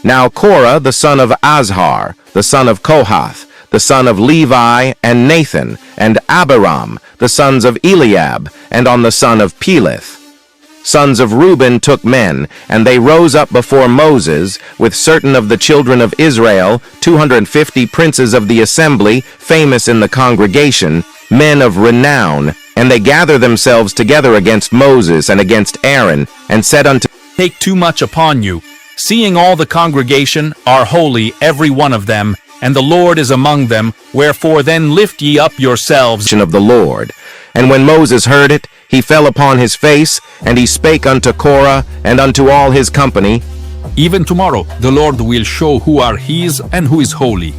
Now Korah, the son of Azhar, the son of Kohath, the son of Levi, and Nathan, and Abiram, the sons of Eliab, and on the son of Peleth. Sons of Reuben took men, and they rose up before Moses, with certain of the children of Israel, 250 princes of the assembly, famous in the congregation, men of renown, and they gathered themselves together against Moses and against Aaron, and said unto Take too much upon you, seeing all the congregation are holy, every one of them, and the Lord is among them, wherefore then lift ye up yourselves of the Lord. And when Moses heard it, he fell upon his face, and he spake unto Korah and unto all his company, Even tomorrow the Lord will show who are his and who is holy.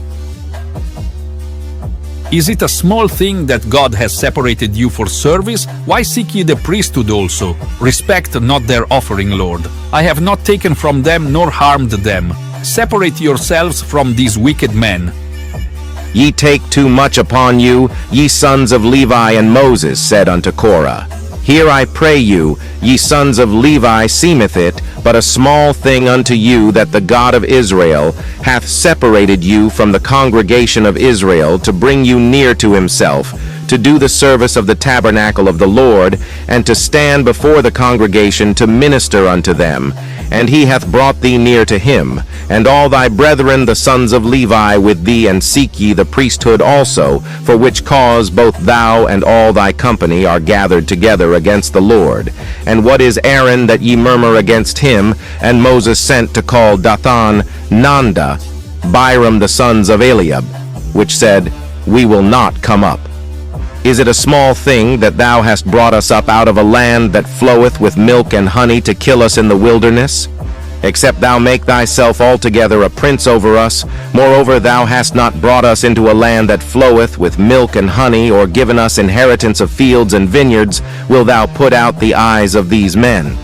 Is it a small thing that God has separated you for service? Why seek ye the priesthood also? Respect not their offering, Lord. I have not taken from them nor harmed them. Separate yourselves from these wicked men. Ye take too much upon you, ye sons of Levi. And Moses said unto Korah, Here I pray you, ye sons of Levi, seemeth it but a small thing unto you that the God of Israel hath separated you from the congregation of Israel to bring you near to himself, to do the service of the tabernacle of the Lord, and to stand before the congregation to minister unto them. And he hath brought thee near to him, and all thy brethren the sons of Levi with thee, and seek ye the priesthood also, for which cause both thou and all thy company are gathered together against the Lord. And what is Aaron that ye murmur against him? And Moses sent to call Dathan, Nanda, Biram the sons of Eliab, which said, We will not come up. Is it a small thing that thou hast brought us up out of a land that floweth with milk and honey to kill us in the wilderness? Except thou make thyself altogether a prince over us. Moreover, thou hast not brought us into a land that floweth with milk and honey, or given us inheritance of fields and vineyards, will thou put out the eyes of these men?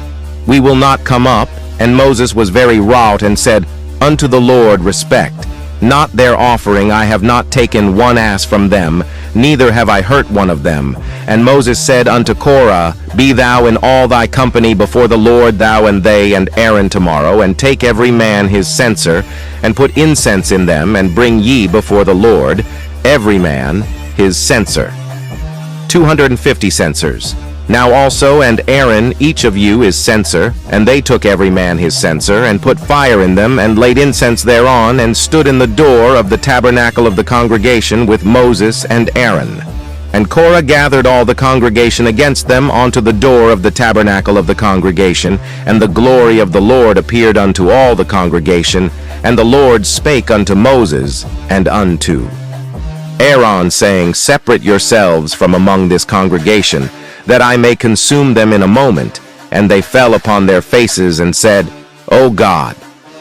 We will not come up. And Moses was very wroth, and said, Unto the Lord respect. Not their offering I have not taken one ass from them, neither have I hurt one of them. And Moses said unto Korah, Be thou in all thy company before the Lord, thou and they and Aaron tomorrow, and take every man his censer, and put incense in them, and bring ye before the Lord, every man his censer. 250 censers. Now also and Aaron, each of you is censer, and they took every man his censer, and put fire in them, and laid incense thereon, and stood in the door of the tabernacle of the congregation with Moses and Aaron. And Korah gathered all the congregation against them unto the door of the tabernacle of the congregation, and the glory of the Lord appeared unto all the congregation, and the Lord spake unto Moses and unto Aaron, saying, Separate yourselves from among this congregation, that I may consume them in a moment. And they fell upon their faces, and said, O God,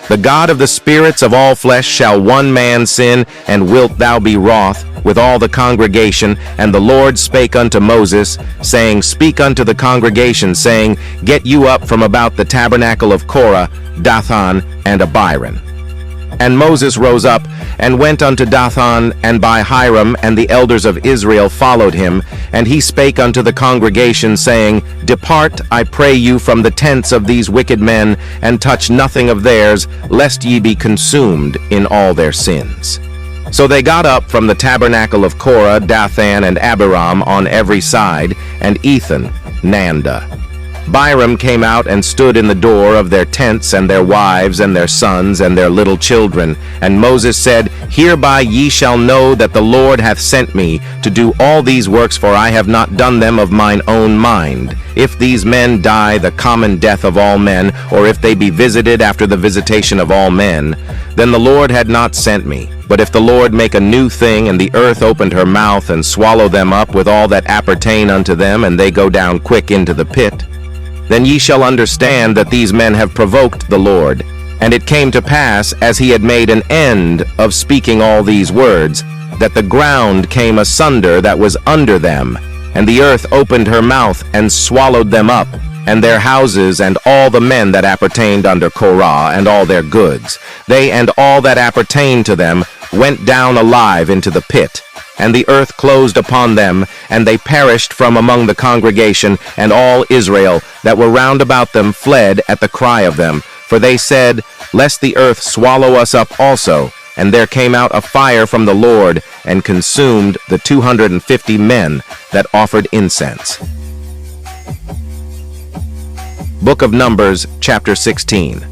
the God of the spirits of all flesh, shall one man sin, and wilt thou be wroth with all the congregation? And the Lord spake unto Moses, saying, Speak unto the congregation, saying, Get you up from about the tabernacle of Korah, Dathan, and Abiram. And Moses rose up, and went unto Dathan, and by Hiram, and the elders of Israel followed him. And he spake unto the congregation, saying, Depart, I pray you, from the tents of these wicked men, and touch nothing of theirs, lest ye be consumed in all their sins. So they got up from the tabernacle of Korah, Dathan, and Abiram on every side, and Ethan, Nanda. Biram came out and stood in the door of their tents, and their wives, and their sons, and their little children. And Moses said, Hereby ye shall know that the Lord hath sent me to do all these works, for I have not done them of mine own mind. If these men die the common death of all men, or if they be visited after the visitation of all men, then the Lord had not sent me. But if the Lord make a new thing, and the earth opened her mouth, and swallow them up with all that appertain unto them, and they go down quick into the pit, then ye shall understand that these men have provoked the Lord. And it came to pass, as he had made an end of speaking all these words, that the ground came asunder that was under them, and the earth opened her mouth and swallowed them up, and their houses, and all the men that appertained under Korah, and all their goods. They and all that appertained to them went down alive into the pit. And the earth closed upon them, and they perished from among the congregation, and all Israel that were round about them fled at the cry of them. For they said, Lest the earth swallow us up also. And there came out a fire from the Lord, and consumed the 250 men that offered incense. Book of Numbers, chapter 16.